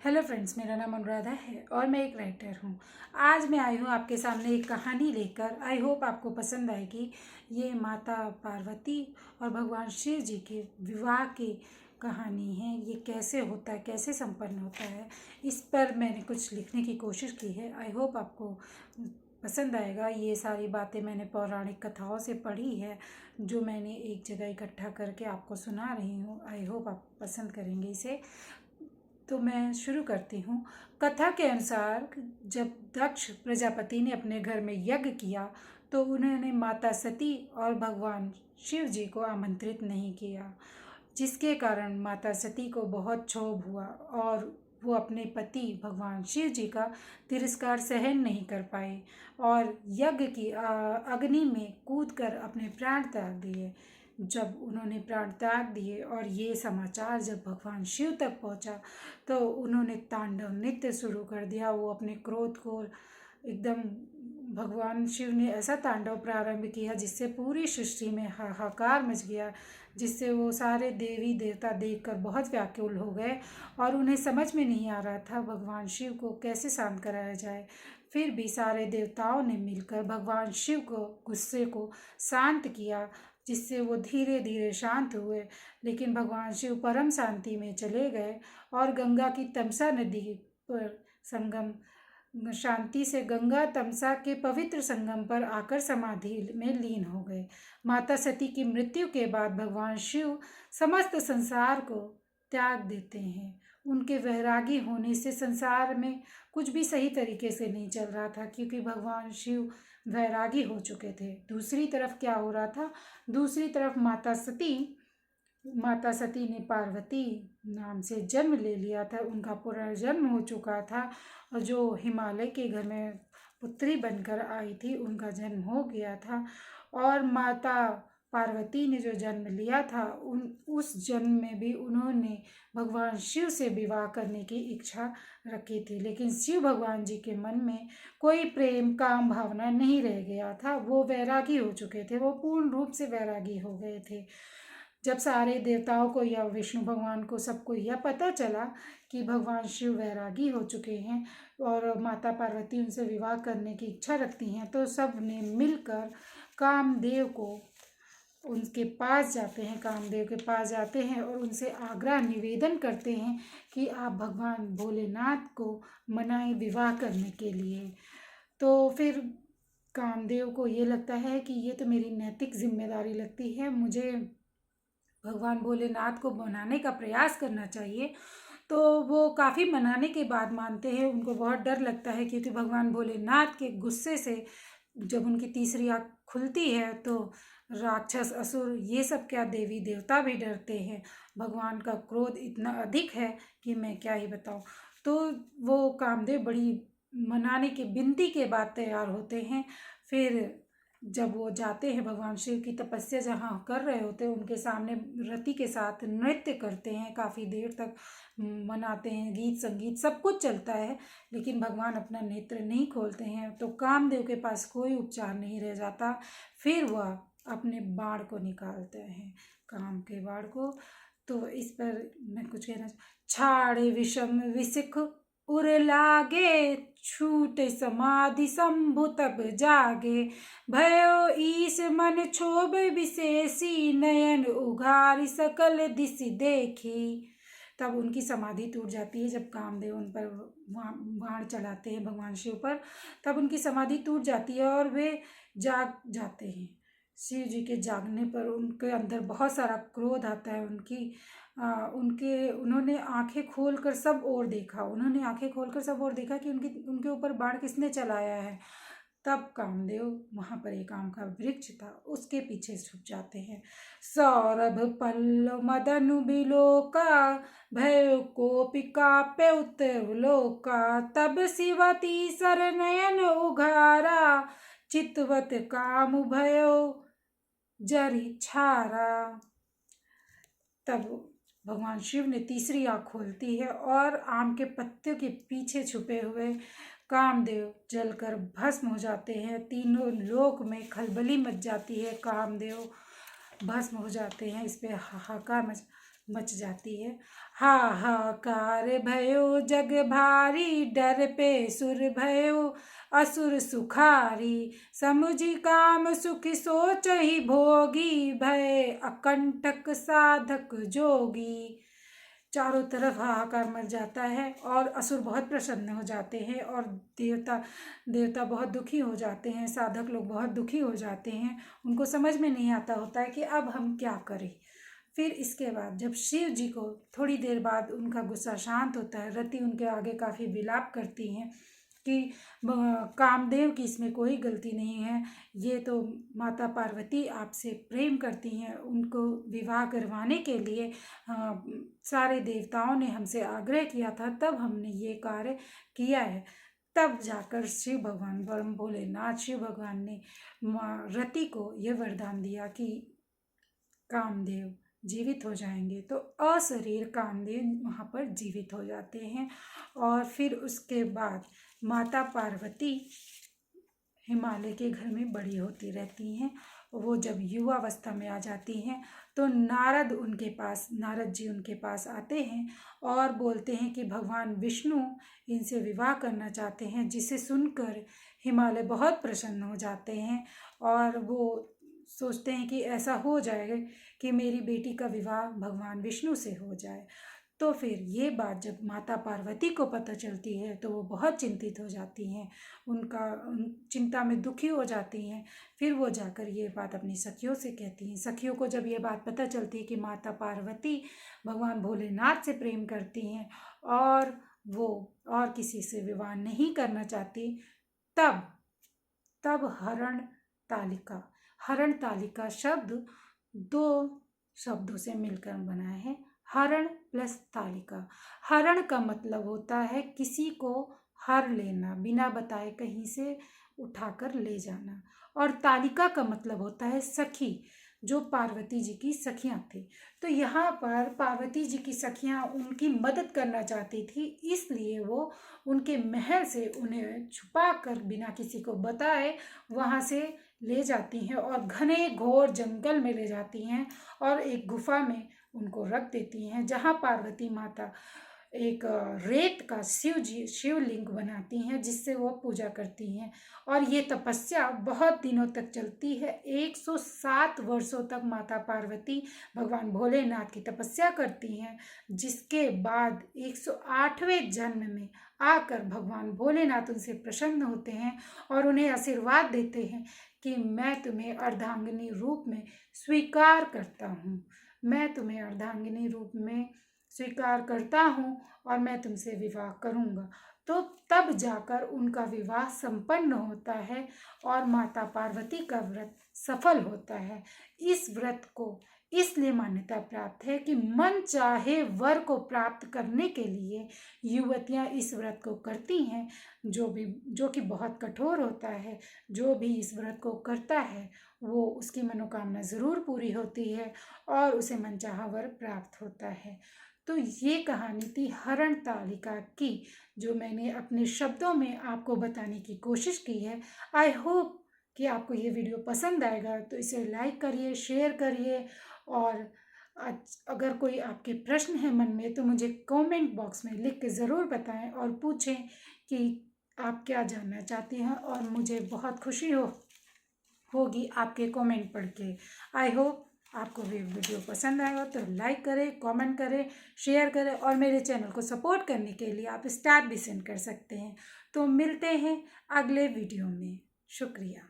Hello friends, मेरा नाम अनुराधा है और मैं एक राइटर हूँ। आज मैं आई हूँ आपके सामने एक कहानी लेकर। आई होप आपको पसंद आएगी। ये माता पार्वती और भगवान शिव जी के विवाह की कहानी है। ये कैसे होता है, कैसे संपन्न होता है, इस पर मैंने कुछ लिखने की कोशिश की है। आई होप आपको पसंद आएगा। ये सारी बातें मैंने पौराणिक कथाओं से पढ़ी है, जो मैंने एक जगह इकट्ठा करके आपको सुना रही हूँ। आई होप आप पसंद करेंगे इसे। तो मैं शुरू करती हूँ। कथा के अनुसार जब दक्ष प्रजापति ने अपने घर में यज्ञ किया तो उन्होंने माता सती और भगवान शिव जी को आमंत्रित नहीं किया, जिसके कारण माता सती को बहुत क्षोभ हुआ और वो अपने पति भगवान शिव जी का तिरस्कार सहन नहीं कर पाए और यज्ञ की अग्नि में कूदकर अपने प्राण त्याग दिए। जब उन्होंने प्राण त्याग दिए और ये समाचार जब भगवान शिव तक पहुंचा तो उन्होंने तांडव नृत्य शुरू कर दिया। वो अपने क्रोध को एकदम, भगवान शिव ने ऐसा तांडव प्रारंभ किया जिससे पूरी सृष्टि में हाहाकार मच गया, जिससे वो सारे देवी देवता देखकर बहुत व्याकुल हो गए और उन्हें समझ में नहीं आ रहा था भगवान शिव को कैसे शांत कराया जाए। फिर भी सारे देवताओं ने मिलकर भगवान शिव को गुस्से को शांत किया, जिससे वो धीरे धीरे शांत हुए। लेकिन भगवान शिव परम शांति में चले गए और गंगा की तमसा नदी पर संगम शांति से गंगा तमसा के पवित्र संगम पर आकर समाधि में लीन हो गए। माता सती की मृत्यु के बाद भगवान शिव समस्त संसार को त्याग देते हैं। उनके वैरागी होने से संसार में कुछ भी सही तरीके से नहीं चल रहा था, क्योंकि भगवान शिव वैरागी हो चुके थे। दूसरी तरफ क्या हो रहा था? दूसरी तरफ माता सती ने पार्वती नाम से जन्म ले लिया था। उनका पुनर्जन्म हो चुका था और जो हिमालय के घर में पुत्री बनकर आई थी उनका जन्म हो गया था। और माता पार्वती ने जो जन्म लिया था उस जन्म में भी उन्होंने भगवान शिव से विवाह करने की इच्छा रखी थी, लेकिन शिव भगवान जी के मन में कोई प्रेम काम भावना नहीं रह गया था। वो वैरागी हो चुके थे, वो पूर्ण रूप से वैरागी हो गए थे। जब सारे देवताओं को या विष्णु भगवान को सबको यह पता चला कि भगवान शिव वैरागी हो चुके हैं और माता पार्वती उनसे विवाह करने की इच्छा रखती हैं, तो सब ने मिलकर कामदेव को उनके पास जाते हैं, कामदेव के पास जाते हैं और उनसे आग्रह निवेदन करते हैं कि आप भगवान भोलेनाथ को मनाएं विवाह करने के लिए। तो फिर कामदेव को ये लगता है कि ये तो मेरी नैतिक जिम्मेदारी लगती है, मुझे भगवान भोलेनाथ को मनाने का प्रयास करना चाहिए। तो वो काफ़ी मनाने के बाद मानते हैं। उनको बहुत डर लगता है, क्योंकि भगवान भोलेनाथ के गुस्से से जब उनकी तीसरी आँख खुलती है तो राक्षस असुर ये सब क्या, देवी देवता भी डरते हैं। भगवान का क्रोध इतना अधिक है कि मैं क्या ही बताऊँ। तो वो कामदेव बड़ी मनाने की विनती के बाद तैयार होते हैं। फिर जब वो जाते हैं भगवान शिव की तपस्या जहाँ कर रहे होते हैं उनके सामने रति के साथ नृत्य करते हैं, काफ़ी देर तक मनाते हैं, गीत संगीत सब कुछ चलता है, लेकिन भगवान अपना नेत्र नहीं खोलते हैं। तो कामदेव के पास कोई उपचार नहीं रह जाता। फिर वह अपने बाण को निकालते हैं, काम के बाण को। तो इस पर मैं कुछ कहना, छाड़े विषम विशिख उर लागे, छूटे समाधि शंभु तब जागे, भयो ईश मन क्षोभ विशेषी, नयन उघारी सकल दिशि देखी। तब उनकी समाधि टूट जाती है। जब कामदेव उन पर बाण चढ़ाते हैं भगवान शिव पर, तब उनकी समाधि टूट जाती है और वे जाग जाते हैं। शिव जी के जागने पर उनके अंदर बहुत सारा क्रोध आता है। उन्होंने आंखें खोलकर सब ओर देखा, कि उनके ऊपर बाण किसने चलाया है। तब कामदेव वहाँ पर एक आम का वृक्ष था, उसके पीछे छुप जाते हैं। सौरभ पल्लव मदनु बिलोका, भय कोपि काप्य उत्तरलोका, तब शिवती सर नयन उघारा, चितवत काम भयो जरी छारा। तब भगवान शिव ने तीसरी आँख खोलती है और आम के पत्ते के पीछे छुपे हुए कामदेव जलकर भस्म हो जाते हैं। तीनों लोक में खलबली मच जाती है, कामदेव भस्म हो जाते हैं। इस पे हाहाकार मच जाती है। हाहाकार भयो जग भारी, डर पे सुर भयो असुर सुखारी। समुझी काम सुखी सोच ही भोगी, भय अकंटक साधक जोगी। चारों तरफ हाहाकार मच जाता है और असुर बहुत प्रसन्न हो जाते हैं और देवता देवता बहुत दुखी हो जाते हैं, साधक लोग बहुत दुखी हो जाते हैं। उनको समझ में नहीं आता होता है कि अब हम क्या करें। फिर इसके बाद जब शिव जी को थोड़ी देर बाद उनका गुस्सा शांत होता है, रति उनके आगे काफ़ी विलाप करती हैं कि कामदेव की इसमें कोई गलती नहीं है, ये तो माता पार्वती आपसे प्रेम करती हैं, उनको विवाह करवाने के लिए सारे देवताओं ने हमसे आग्रह किया था, तब हमने ये कार्य किया है। तब जाकर शिव भगवान परम भोलेनाथ शिव भगवान ने रति को यह वरदान दिया कि कामदेव जीवित हो जाएंगे। तो अशरीर कामदेव वहाँ पर जीवित हो जाते हैं। और फिर उसके बाद माता पार्वती हिमालय के घर में बड़ी होती रहती हैं। वो जब युवावस्था में आ जाती हैं तो नारद जी उनके पास आते हैं और बोलते हैं कि भगवान विष्णु इनसे विवाह करना चाहते हैं, जिसे सुनकर हिमालय बहुत प्रसन्न हो जाते हैं और वो सोचते हैं कि ऐसा हो जाएगा कि मेरी बेटी का विवाह भगवान विष्णु से हो जाए। तो फिर ये बात जब माता पार्वती को पता चलती है तो वो बहुत चिंतित हो जाती हैं, चिंता में दुखी हो जाती हैं। फिर वो जाकर ये बात अपनी सखियों से कहती हैं। सखियों को जब ये बात पता चलती है कि माता पार्वती भगवान भोलेनाथ से प्रेम करती हैं और वो और किसी से विवाह नहीं करना चाहती, तब हरण तालिका शब्द दो शब्दों से मिलकर बना है, हरण प्लस तालिका। हरण का मतलब होता है किसी को हर लेना, बिना बताए कहीं से उठाकर ले जाना। और तालिका का मतलब होता है सखी, जो पार्वती जी की सखियां थी। तो यहाँ पर पार्वती जी की सखियां उनकी मदद करना चाहती थी, इसलिए वो उनके महल से उन्हें छुपा कर बिना किसी को बताए वहाँ से ले जाती हैं और घने घोर जंगल में ले जाती हैं और एक गुफा में उनको रख देती हैं, जहाँ पार्वती माता एक रेत का शिवलिंग बनाती हैं, जिससे वो पूजा करती हैं। और ये तपस्या बहुत दिनों तक चलती है। 107 वर्षों तक माता पार्वती भगवान भोलेनाथ की तपस्या करती हैं, जिसके बाद 108वें जन्म में आकर भगवान भोलेनाथ उनसे प्रसन्न होते हैं और उन्हें आशीर्वाद देते हैं कि मैं तुम्हें अर्धांगिनी रूप में स्वीकार करता हूँ, मैं तुम्हें अर्धांगिनी रूप में स्वीकार करता हूँ और मैं तुमसे विवाह करूँगा। तो तब जाकर उनका विवाह संपन्न होता है और माता पार्वती का व्रत सफल होता है। इस व्रत को इसलिए मान्यता प्राप्त है कि मन चाहे वर को प्राप्त करने के लिए युवतियाँ इस व्रत को करती हैं, जो कि बहुत कठोर होता है। जो भी इस व्रत को करता है वो उसकी मनोकामना ज़रूर पूरी होती है और उसे मनचाहा वर प्राप्त होता है। तो ये कहानी थी हरण तालिका की, जो मैंने अपने शब्दों में आपको बताने की कोशिश की है। आई होप कि आपको ये वीडियो पसंद आएगा, तो इसे लाइक करिए, शेयर करिए और अगर कोई आपके प्रश्न है मन में तो मुझे कमेंट बॉक्स में लिख के ज़रूर बताएं और पूछें कि आप क्या जानना चाहती हैं, और मुझे बहुत खुशी होगी आपके कमेंट पढ़ के। आई होप आपको भी वीडियो पसंद आएगा, तो लाइक करें, कमेंट करें, शेयर करें और मेरे चैनल को सपोर्ट करने के लिए आप स्टार भी सेंड कर सकते हैं। तो मिलते हैं अगले वीडियो में। शुक्रिया।